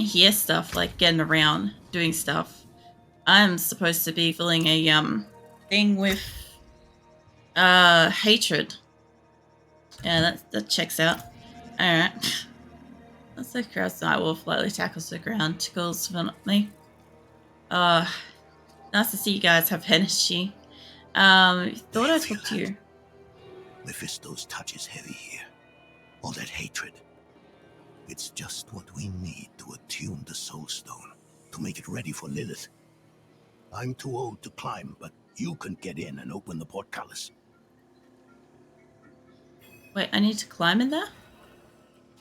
hear stuff, like getting around, doing stuff. I'm supposed to be feeling a thing with hatred. Yeah, that checks out. Alright. That's the crowd's night wolf lightly tackles the ground, tickles violently. Nice to see you guys have energy. Thought I'd talk to you. Mephisto's touch is heavy here. All that hatred. It's just what we need to attune the Soul Stone, to make it ready for Lilith. I'm too old to climb, but you can get in and open the portcullis. Wait, I need to climb in there?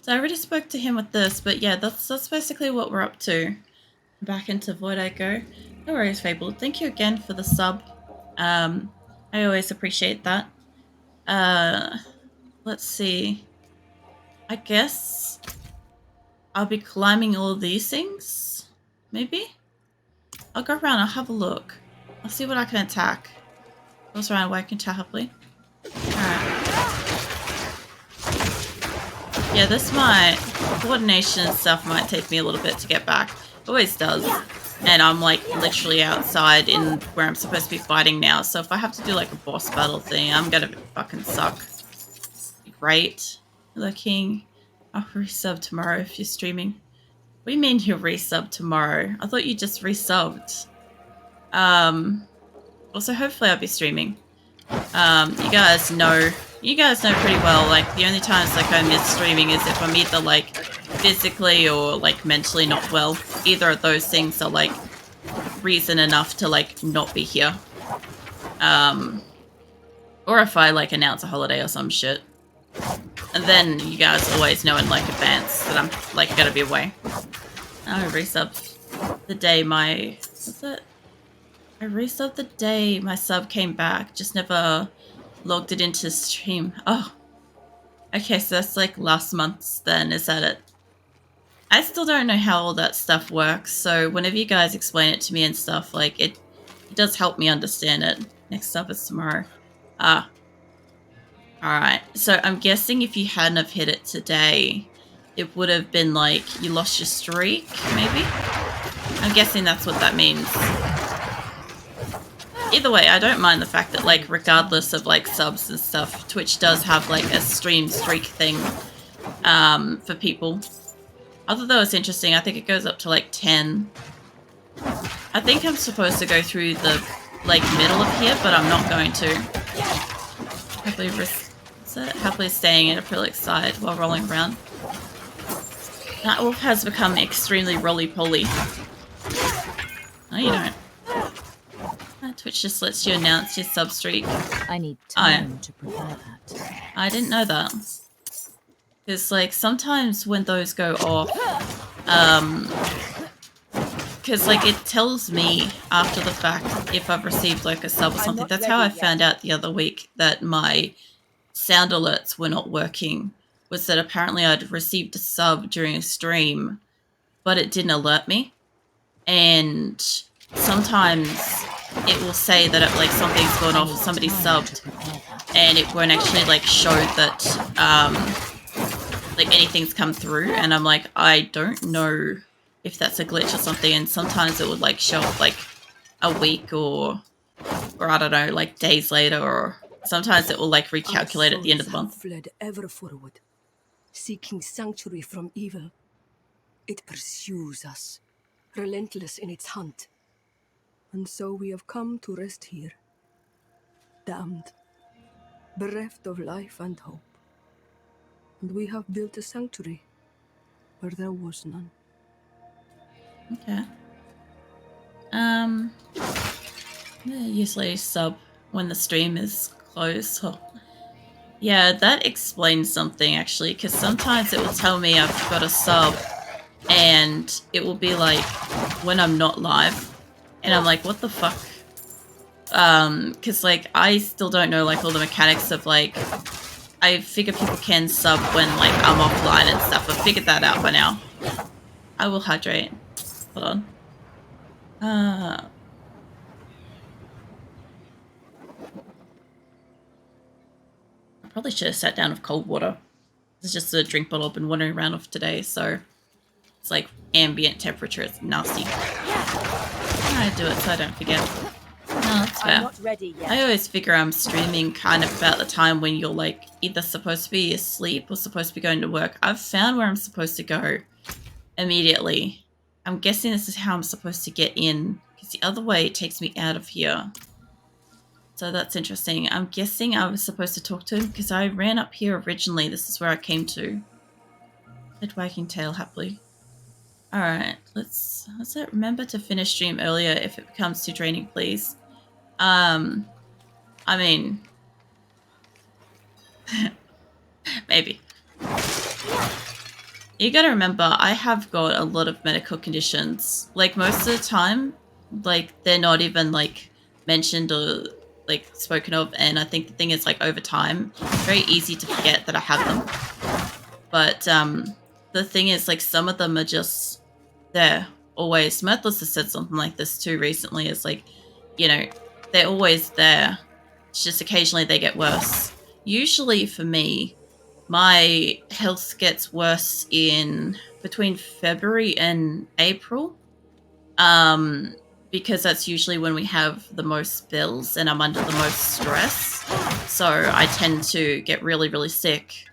So I already spoke to him with this, but yeah, that's basically what we're up to. Back into Void I go. No worries, Fable. Thank you again for the sub. I always appreciate that. Let's see. I guess I'll be climbing all these things? Maybe? I'll go around, I'll have a look. I'll see what I can attack. Goes around working happily. Alright. Yeah, this might... coordination and stuff might take me a little bit to get back. Always does. And I'm like literally outside in where I'm supposed to be fighting now. So if I have to do like a boss battle thing, I'm gonna fucking suck. Great. Hello, King. I'll resub tomorrow if you're streaming. What do you mean you'll resub tomorrow? I thought you just resubbed. Also, hopefully I'll be streaming. You guys know pretty well, like, the only times, like, I miss streaming is if I'm either, like, physically or, like, mentally not well. Either of those things are, like, reason enough to, like, not be here. Or if I, like, announce a holiday or some shit. And then you guys always know in, like, advance that I'm, like, gonna be away. I resubbed the day my... what's it? I resubbed the day my sub came back, just never logged it into stream. Oh. Okay, so that's like last month's then, is that it? I still don't know how all that stuff works, so whenever you guys explain it to me and stuff, like, it does help me understand it. Next up is tomorrow. Ah. Alright, so I'm guessing if you hadn't have hit it today, it would have been like, you lost your streak, maybe? I'm guessing that's what that means. Either way, I don't mind the fact that, like, regardless of, like, subs and stuff, Twitch does have, like, a stream streak thing, for people. I thought that was interesting. I think it goes up to, like, 10. I think I'm supposed to go through the, like, middle of here, but I'm not going to. Happily staying at acrylic side while rolling around. That wolf has become extremely roly-poly. No, you don't. Twitch just lets you announce your sub streak. I need time to prepare that. I didn't know that. Because, like, sometimes when those go off, because, like, it tells me after the fact if I've received, like, a sub or something. That's how I found out the other week that my sound alerts were not working, was that apparently I'd received a sub during a stream, but it didn't alert me. And sometimes it will say that, like, something's gone off, somebody's subbed, and it won't actually, like, show that, like, anything's come through, and I'm like, I don't know if that's a glitch or something, and sometimes it would, like, show up, like, a week or I don't know, like, days later, or sometimes it will, like, recalculate at the end of the month. Fled ever forward, seeking sanctuary from evil. It pursues us, relentless in its hunt. And so we have come to rest here, damned, bereft of life and hope. And we have built a sanctuary where there was none. Okay. Usually sub when the stream is closed. Oh. Yeah, that explains something, actually, because sometimes it will tell me I've got a sub, and it will be like when I'm not live. And I'm like, what the fuck? Because, like, I still don't know, like, all the mechanics of, like, I figure people can sub when, like, I'm offline and stuff. I've figured that out by now. I will hydrate. Hold on. I probably should have sat down with cold water. It's just a drink bottle I've been wandering around with today, so It's like ambient temperature. It's nasty. I do it so I don't forget. No, that's fair. I'm not ready yet. I always figure I'm streaming kind of about the time when you're like either supposed to be asleep or supposed to be going to work. I've found where I'm supposed to go immediately. I'm guessing this is how I'm supposed to get in, because the other way it takes me out of here. So that's interesting. I'm guessing I was supposed to talk to him because I ran up here originally. This is where I came to. Said wagging tail happily. Alright, let's remember to finish stream earlier if it becomes too draining, please. I mean, maybe. You gotta remember, I have got a lot of medical conditions. Like, most of the time, like, they're not even, like, mentioned or, like, spoken of. And I think the thing is, like, over time, it's very easy to forget that I have them. But, the thing is, like, some of them are just there, always. Mirthless has said something like this, too, recently. It's like, you know, they're always there. It's just occasionally they get worse. Usually, for me, my health gets worse in between February and April, because that's usually when we have the most bills and I'm under the most stress. So I tend to get really, really sick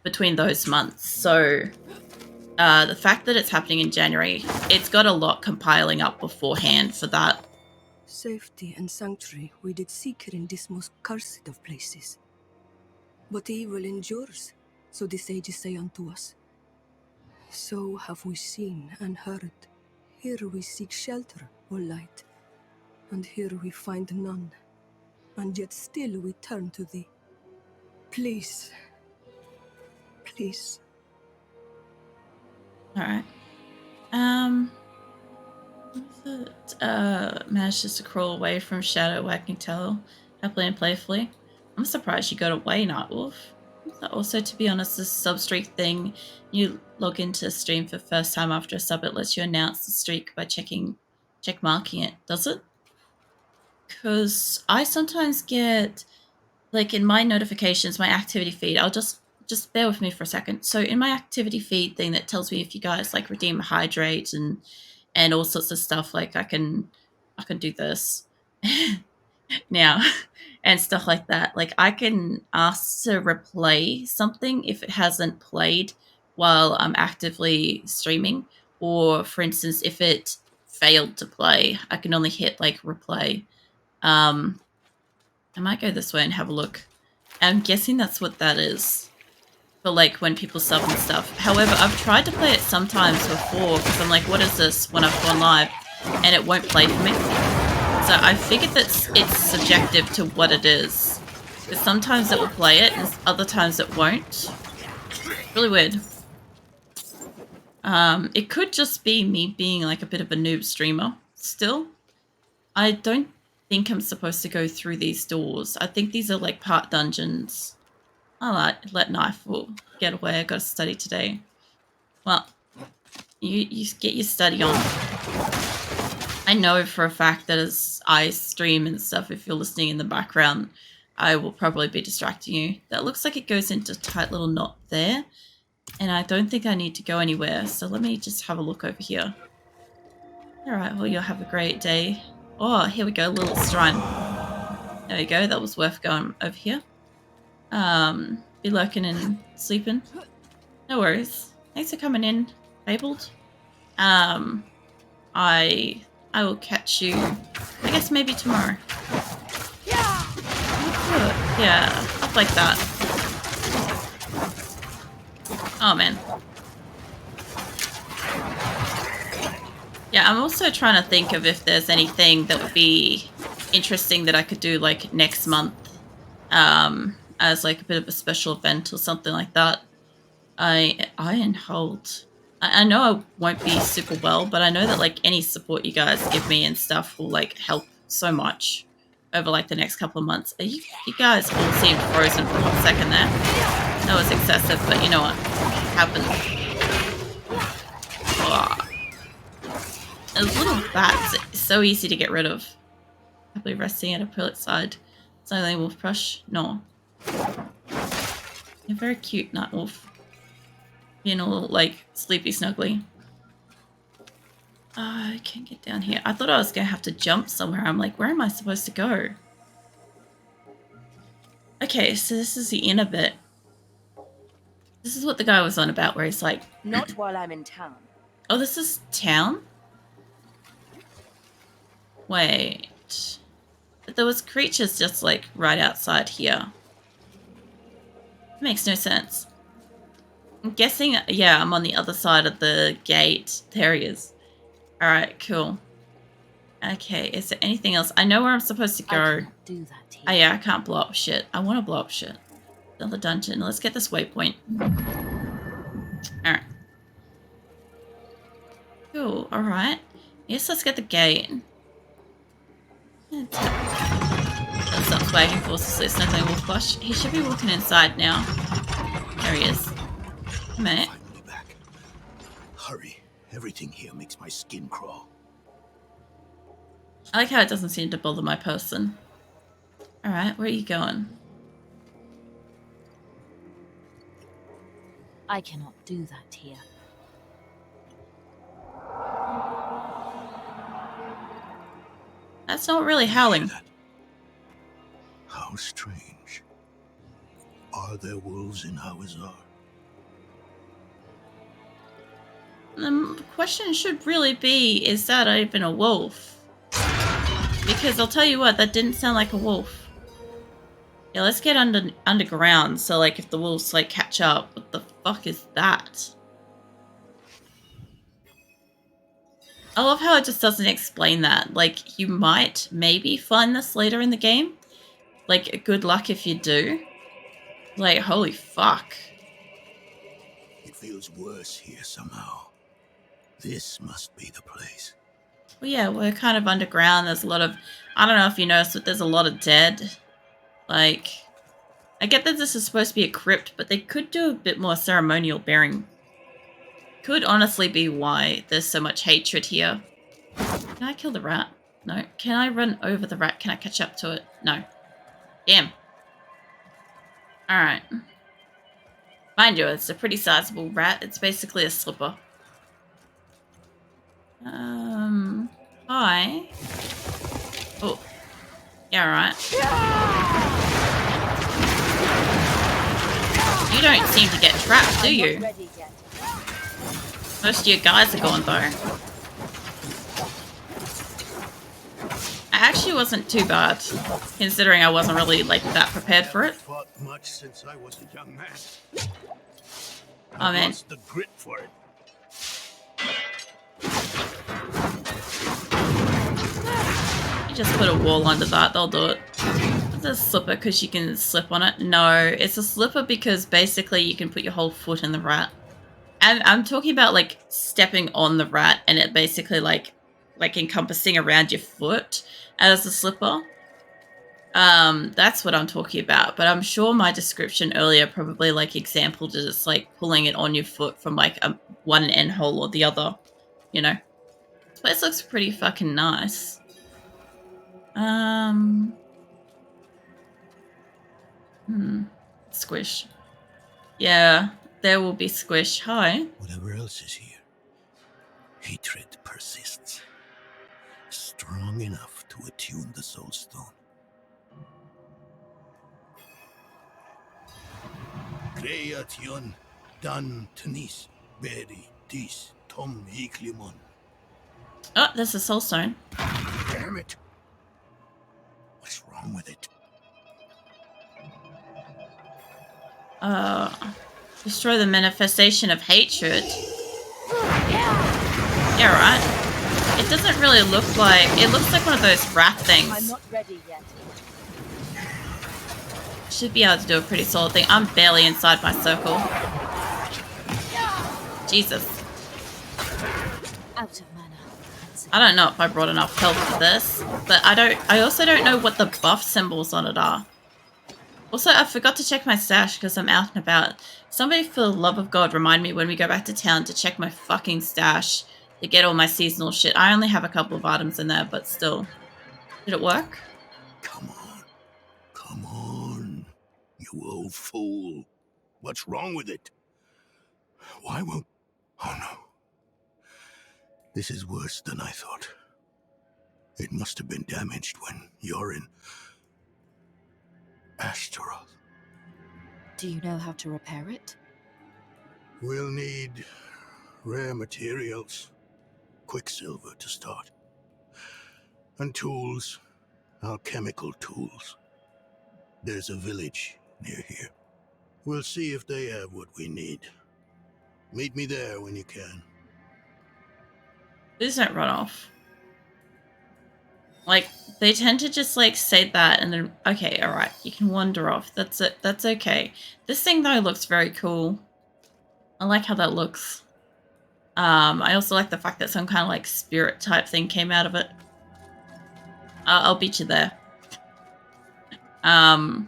between those months. So the fact that it's happening in January, it's got a lot compiling up beforehand for that. Safety and sanctuary we did seek in this most cursed of places. But evil endures, so the sages say unto us. So have we seen and heard. Here we seek shelter, O light, and here we find none. And yet still we turn to thee. Please. Please. Alright. Manages to crawl away from Shadow wagging tail happily and playfully. I'm surprised you got away, Nightwolf. Also, to be honest, this sub-streak thing, you log into stream for the first time after a sub, it lets you announce the streak by check marking it, does it? Because I sometimes get, like, in my notifications, my activity feed, I'll just bear with me for a second. So in my activity feed thing that tells me if you guys, like, redeem a hydrate and all sorts of stuff, like I can do this now and stuff like that. Like, I can ask to replay something if it hasn't played while I'm actively streaming, or for instance, if it failed to play, I can only hit like replay. I might go this way and have a look. I'm guessing that's what that is for, like, when people sub and stuff. However, I've tried to play it sometimes before because I'm like, what is this, when I've gone live, and it won't play for me. So I figured that it's subjective to what it is. Because sometimes it will play it and other times it won't. Really weird. It could just be me being like a bit of a noob streamer still. I don't think I'm supposed to go through these doors. I think these are like part dungeons. I'll let Knifeful get away. I gotta study today. Well, you get your study on. I know for a fact that as I stream and stuff, if you're listening in the background, I will probably be distracting you. That looks like it goes into a tight little knot there. And I don't think I need to go anywhere. So let me just have a look over here. Alright, well, you'll have a great day. Oh, here we go, little shrine. There we go, that was worth going over here. Be lurking and sleeping. No worries. Thanks for coming in, Fabled. I will catch you, I guess maybe tomorrow. Yeah, up like that. Oh man. Yeah, I'm also trying to think of if there's anything that would be interesting that I could do like next month, as like a bit of a special event or something like that. Iron Hold. I know I won't be super well, but I know that like any support you guys give me and stuff will like help so much over like the next couple of months. You guys all seemed frozen for a hot second there. That was excessive, but you know what happened. Oh. Those little bats are so easy to get rid of. Happily resting at a pilot side. Silently wolf brush. No. You're very cute, Nightwolf. Being all, like, sleepy snuggly. I can't get down here. I thought I was going to have to jump somewhere. I'm like, where am I supposed to go? Okay, so this is the inner bit. This is what the guy was on about, where he's like... Not while I'm in town. Oh, this is town? Wait. But there was creatures just, like, right outside here. It makes no sense. I'm guessing, yeah, I'm on the other side of the gate. There he is. Alright, cool. Okay, is there anything else? I know where I'm supposed to go. I cannot do that here. Oh yeah, I can't blow up shit. I want to blow up shit. Another dungeon. Let's get this waypoint. Alright. Cool, alright. Yes, let's get the gate. That's not flagging forces, so nothing will flush. He should be walking inside now. There he is. Mate. Finally back. Hurry. Everything here makes my skin crawl. I like how it doesn't seem to bother my person. Alright, where are you going? I cannot do that here. That's not really howling. Hear that? How strange. Are there wolves in Hawazar? The question should really be, is that even a wolf? Because I'll tell you what, that didn't sound like a wolf. Yeah, let's get underground, so like if the wolves like catch up, what the fuck is that? I love how it just doesn't explain that. Like, you might maybe find this later in the game. Like, good luck if you do. Like, holy fuck. It feels worse here somehow. This must be the place. Well, yeah, we're kind of underground. There's a lot of... I don't know if you noticed, but there's a lot of dead. Like, I get that this is supposed to be a crypt, but they could do a bit more ceremonial bearing. Could honestly be why there's so much hatred here. Can I kill the rat? No. Can I run over the rat? Can I catch up to it? No. Damn. Alright. Mind you, it's a pretty sizable rat. It's basically a slipper. Hi. Oh. Yeah, alright. You don't seem to get trapped, do you? Most of your guys are gone, though. I actually wasn't too bad, considering I wasn't really, like, that prepared for it. Fought much since I was a young man. Oh, man. Lost the grit for it. You just put a wall under that, they'll do it. It's a slipper because you can slip on it. No, it's a slipper because basically you can put your whole foot in the rat. And I'm talking about like stepping on the rat and it basically like encompassing around your foot as a slipper. That's what I'm talking about. But I'm sure my description earlier probably like exampled it as like pulling it on your foot from like one end hole or the other, you know. This place looks pretty fucking nice. Squish. Yeah, there will be squish. Hi. Whatever else is here, hatred persists. Strong enough to attune the Soul Stone. Creation dan tenis beri dis tom iklimon. Oh, there's a soul stone. Damn it! What's wrong with it? Destroy the manifestation of hatred. Yeah, right. It doesn't really look like... It looks like one of those rat things. I'm not ready yet. Should be able to do a pretty solid thing. I'm barely inside my circle. Jesus. Out of mana. I don't know if I brought enough health for this, but I also don't know what the buff symbols on it are. Also, I forgot to check my stash because I'm out and about. Somebody, for the love of God, remind me when we go back to town to check my fucking stash to get all my seasonal shit. I only have a couple of items in there, but still. Did it work? Come on. Come on. You old fool. What's wrong with it? Why won't... Oh no. This is worse than I thought. It must have been damaged when you're in... Astaroth. Do you know how to repair it? We'll need rare materials. Quicksilver to start. And tools. Alchemical tools. There's a village near here. We'll see if they have what we need. Meet me there when you can. Please don't run off. Like, they tend to just, like, say that and then, okay, alright, you can wander off. That's it. That's okay. This thing, though, looks very cool. I like how that looks. I also like the fact that some kind of, like, spirit type thing came out of it. I'll beat you there. Yeah,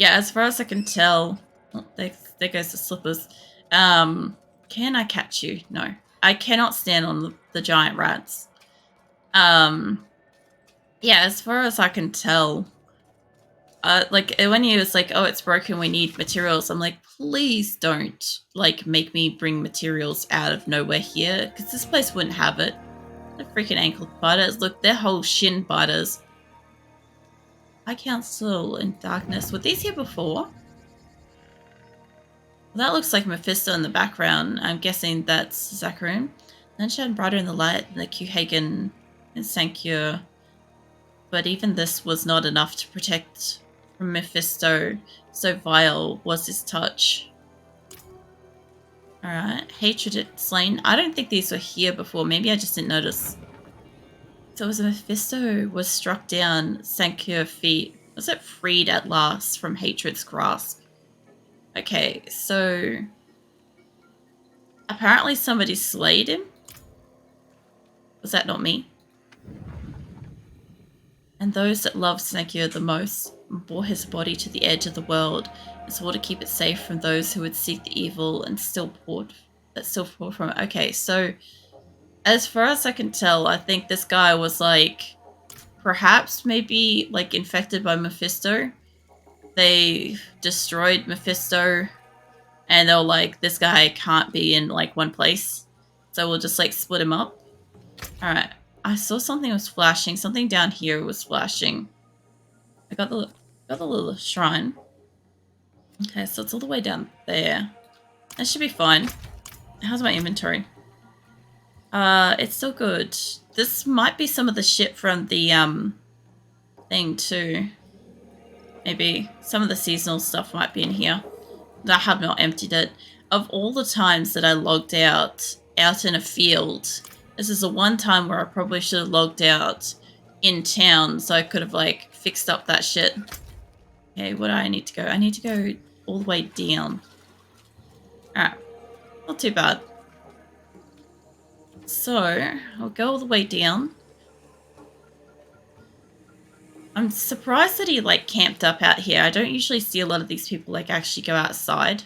as far as I can tell... Oh, there goes the slippers. Can I catch you? No. I cannot stand on the giant rats. Yeah, as far as I can tell, like, when he was like, oh, it's broken, we need materials, I'm like, please don't, like, make me bring materials out of nowhere here, because this place wouldn't have it. The freaking ankle biters, look, they're whole shin biters. High Council in Darkness, were these here before? Well, that looks like Mephisto in the background. I'm guessing that's Zacharoon. Then shine brighter in the light, the Kuhagen and Sankure. But even this was not enough to protect from Mephisto. So vile was his touch. Alright, Hatred Slain. I don't think these were here before. Maybe I just didn't notice. So as Mephisto was struck down, Sankure feet. Was it freed at last from Hatred's grasp? Okay, so... apparently somebody slayed him? Was that not me? And those that loved Sankure the most bore his body to the edge of the world and swore to keep it safe from those who would seek the evil and still poured from it. Okay, so as far as I can tell, I think this guy was like perhaps maybe like infected by Mephisto. They destroyed Mephisto and they were like, this guy can't be in like one place, so we'll just like split him up. Alright. I saw something was flashing. Something down here was flashing. I got the little shrine. Okay, so it's all the way down there. That should be fine. How's my inventory? It's still good. This might be some of the shit from the thing too. Maybe some of the seasonal stuff might be in here. I have not emptied it. Of all the times that I logged out in a field, this is the one time where I probably should have logged out in town so I could have, like, fixed up that shit. Okay, where do I need to go? I need to go all the way down. Alright. Not too bad. So, I'll go all the way down. I'm surprised that he, like, camped up out here. I don't usually see a lot of these people, like, actually go outside.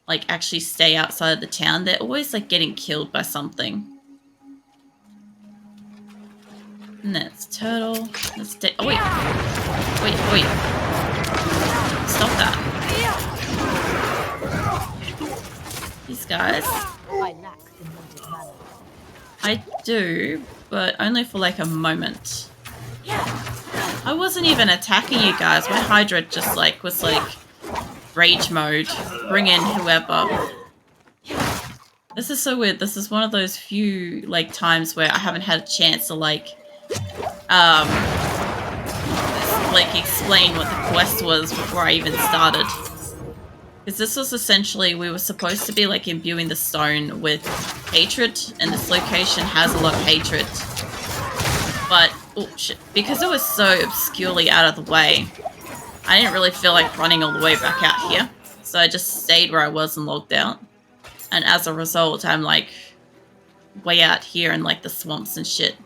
Like, actually stay outside of the town. They're always, like, getting killed by something. And that's turtle. That's oh, wait. Wait. Stop that. These guys. I lack the needed mana. I do, but only for like a moment. I wasn't even attacking you guys. My Hydra just like was like rage mode. Bring in whoever. This is so weird. This is one of those few like times where I haven't had a chance to like explain what the quest was before I even started. Because this was essentially, we were supposed to be like imbuing the stone with hatred, and this location has a lot of hatred. But, oh shit, because it was so obscurely out of the way, I didn't really feel like running all the way back out here. So I just stayed where I was and logged out. And as a result, I'm like way out here in like the swamps and shit.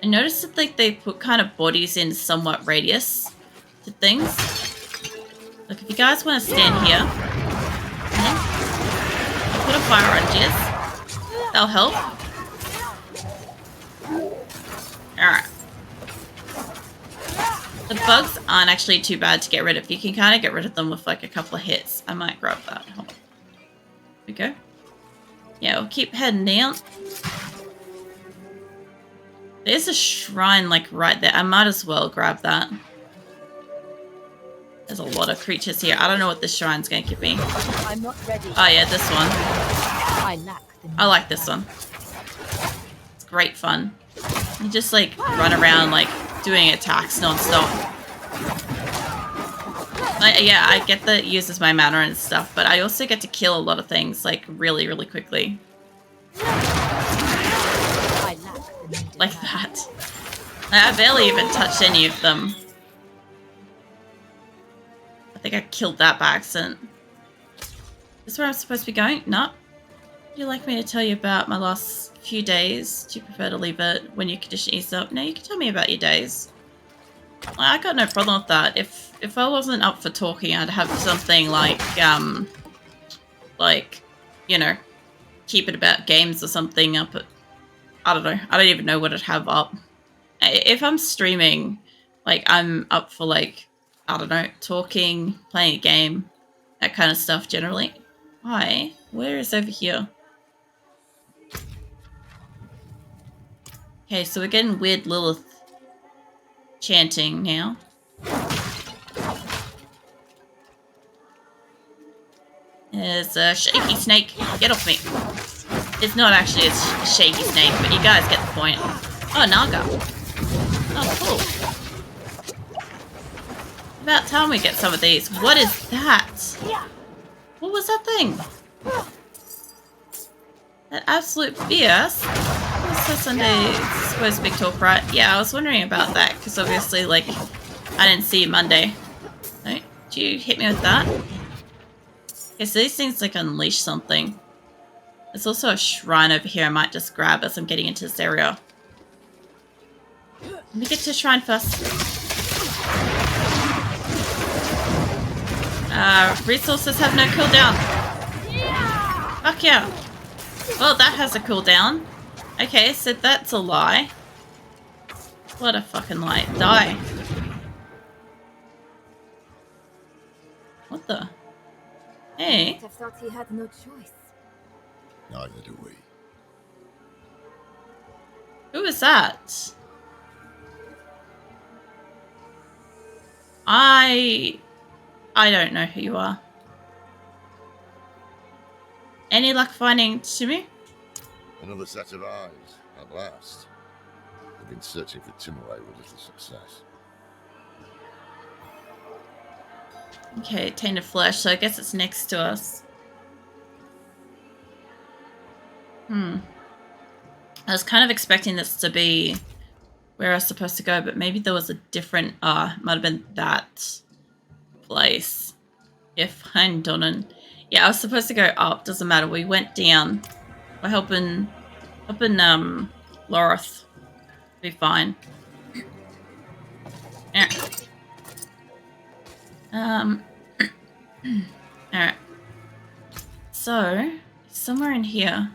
I noticed that like they put kind of bodies in somewhat radius to things. Look, if you guys want to stand here, I'll put a fire on Jizz. That'll help. Alright. The bugs aren't actually too bad to get rid of. You can kind of get rid of them with like a couple of hits. I might grab that. Hold on. we go. Yeah, we'll keep heading down. There's a shrine, like, right there. I might as well grab that. There's a lot of creatures here. I don't know what this shrine's going to give me. I'm not ready. Oh, yeah, this one. I lack the I like this one. It's great fun. You just, like, run around, like, doing attacks non-stop. Yeah, I get that it uses my mana and stuff, but I also get to kill a lot of things, like, really, really quickly. I lack the needed Like mana. that. I barely even touched any of them. I think I killed that by accident. Is this where I'm supposed to be going? No. Would you like me to tell you about my last few days? Do you prefer to leave it when your condition eases up? No, you can tell me about your days. I got no problem with that. If I wasn't up for talking, I'd have something like, you know, keep it about games or something up at, I don't know. I don't even know what I'd have up. If I'm streaming, like, I'm up for, like, I don't know, talking, playing a game, that kind of stuff generally. Why? Where is over here? Okay, so we're getting weird Lilith chanting now. There's a shaky snake. Get off me. It's not actually a shaky snake, but you guys get the point. Oh, Naga. Oh, cool. About time we get some of these. What is that? What was that thing? That absolute BS. What's Sunday? Supposed to be talk, right? Yeah, I was wondering about that, because obviously, like, I didn't see you Monday. No? Did you hit me with that? Okay, so these things, like, unleash something. There's also a shrine over here I might just grab as I'm getting into this area. Let me get to the shrine first. Resources have no cooldown. Fuck yeah. Well, that has a cooldown. Okay, so that's a lie. What a fucking lie. Die. What the? Hey. I thought he had no choice. Neither do we. Who is that? I don't know who you are. Any luck finding Shimi? Another set of eyes, at last. I've been searching for Timaway with little success. Okay, tainted flesh, so I guess it's next to us. I was kind of expecting this to be where I was supposed to go, but maybe there was a different, might have been that place. If I'm done. Yeah, I was supposed to go up, doesn't matter. We went down. We're helping Lorith be fine. Alright. Alright. So, somewhere in here,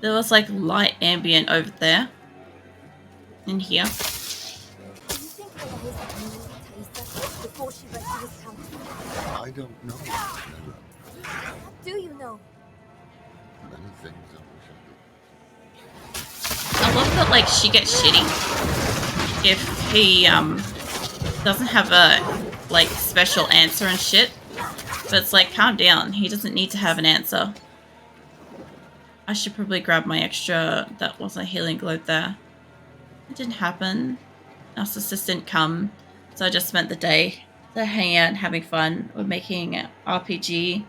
there was like light ambient over there. In here. Do you think Eloise knew Teresa before she went to his house? I don't know. What do you know? Many things I wish I I love that, like, she gets shitty if he doesn't have a, like, special answer and shit. But it's like, calm down. He doesn't need to have an answer. I should probably grab my extra. That wasn't a healing globe there. It didn't happen. Narcissist didn't come. So I just spent the day to hang out and having fun. We're making an RPG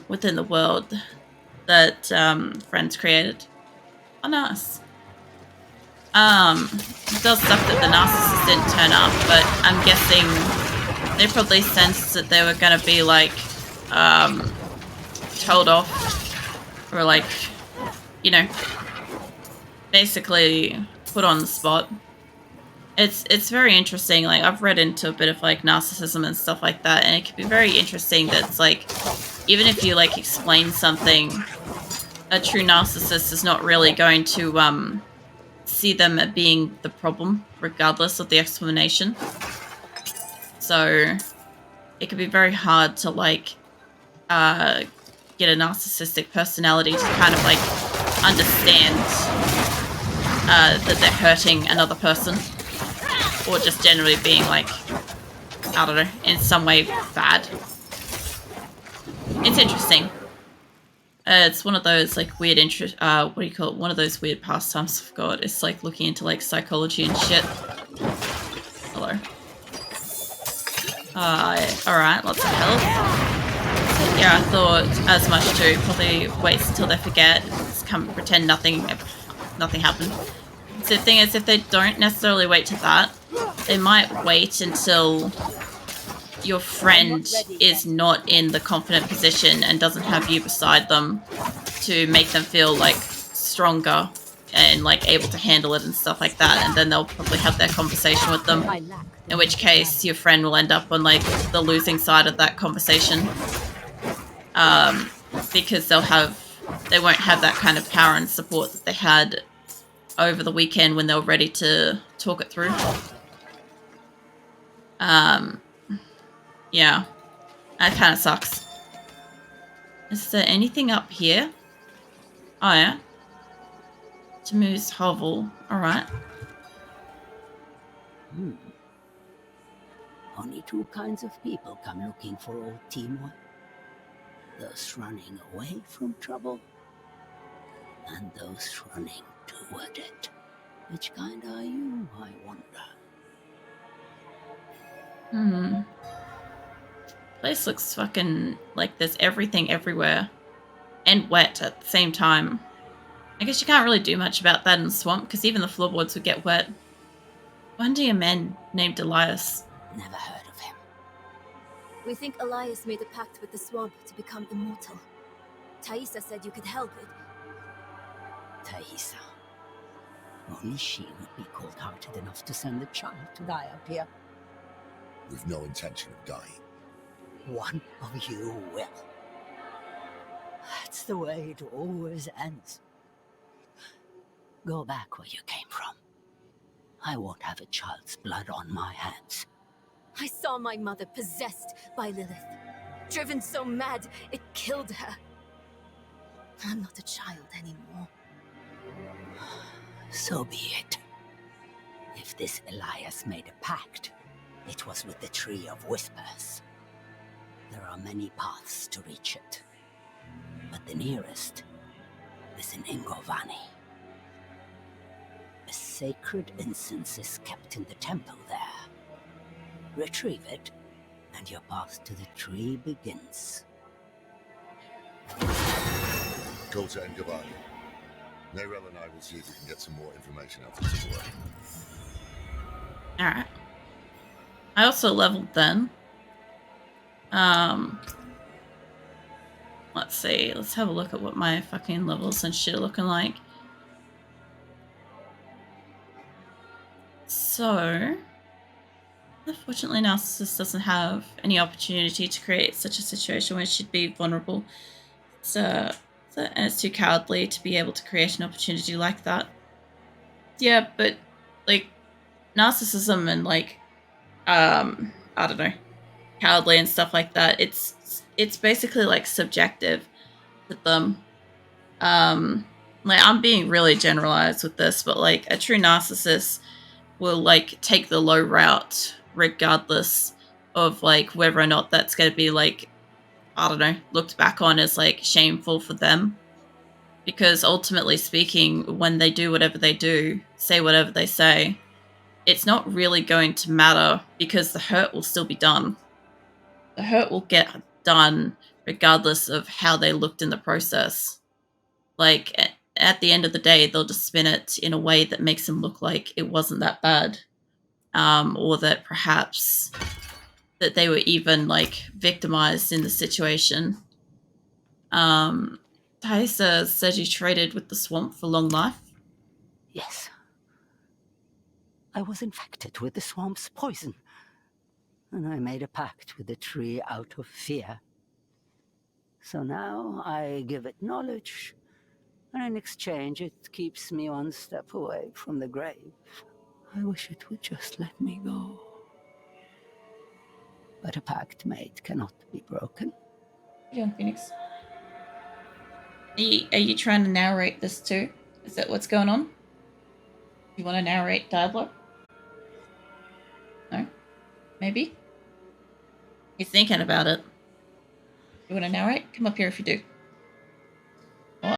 within the world that friends created. Oh, nice. It does suck that the narcissist didn't turn up, but I'm guessing they probably sensed that they were going to be, like, told off. Or, like, you know, basically put on the spot. It's very interesting. Like, I've read into a bit of, like, narcissism and stuff like that, and it can be very interesting that it's, like, even if you, like, explain something, a true narcissist is not really going to, see them as being the problem, regardless of the explanation. So, it can be very hard to like get a narcissistic personality to kind of like understand that they're hurting another person, or just generally being like, I don't know, in some way bad. It's interesting. It's one of those like weird what do you call it? One of those weird pastimes I've got. It's like looking into like psychology and shit. Hello. Alright, lots of health. Yeah, I thought as much too. Probably wait until they forget. Just come pretend nothing happened. So the thing is, if they don't necessarily wait to that, they might wait until your friend is not in the confident position and doesn't have you beside them to make them feel like stronger and like able to handle it and stuff like that, and then they'll probably have that conversation with them, in which case your friend will end up on like the losing side of that conversation, because they won't have that kind of power and support that they had over the weekend when they were ready to talk it through. Yeah, that kind of sucks. Is there anything up here? Oh yeah, Tammuz hovel. Alright. Only two kinds of people come looking for old Timor. Those running away from trouble, and those running toward it. Which kind are you, I wonder? Place looks fucking like there's everything everywhere. And wet at the same time. I guess you can't really do much about that in the swamp, because even the floorboards would get wet. Wonder a man named Elias. Never heard of him. We think Elias made a pact with the swamp to become immortal. Thaisa said you could help it. Thaisa. Only she would be cold-hearted enough to send the child to die out here. With no intention of dying. One of you will. That's the way it always ends. Go back where you came from. I won't have a child's blood on my hands. I saw my mother possessed by Lilith. Driven so mad, it killed her. I'm not a child anymore. So be it. If this Elias made a pact, it was with the Tree of Whispers. There are many paths to reach it, but the nearest is in Ingovani. A sacred incense is kept in the temple there. Retrieve it, and your path to the tree begins. Go to Engavani. Nerel and I will see if we can get some more information out of Timor. Alright. I also leveled then. Let's see. Let's have a look at what my fucking levels and shit are looking like. So, unfortunately, Narcissus doesn't have any opportunity to create such a situation where she'd be vulnerable. And it's too cowardly to be able to create an opportunity like that. Yeah, but like narcissism and like I don't know, cowardly and stuff like that, it's basically like subjective with them. Like I'm being really generalized with this, but like a true narcissist will like take the low route regardless of like whether or not that's going to be like, I don't know, looked back on as like shameful for them. Because ultimately speaking, when they do whatever they do, say whatever they say, it's not really going to matter because the hurt will still be done. The hurt will get done regardless of how they looked in the process. Like, at the end of the day, they'll just spin it in a way that makes them look like it wasn't that bad. Or that perhaps that they were even, like, victimized in the situation. Thaisa said you traded with the swamp for long life? Yes. I was infected with the swamp's poison, and I made a pact with the tree out of fear. So now I give it knowledge, and in exchange it keeps me one step away from the grave. I wish it would just let me go. but a pact made cannot be broken. How you doing, Phoenix? Are you trying to narrate this too? Is that what's going on? You want to narrate Diablo? No? Maybe? You're thinking about it. You want to narrate? Come up here if you do.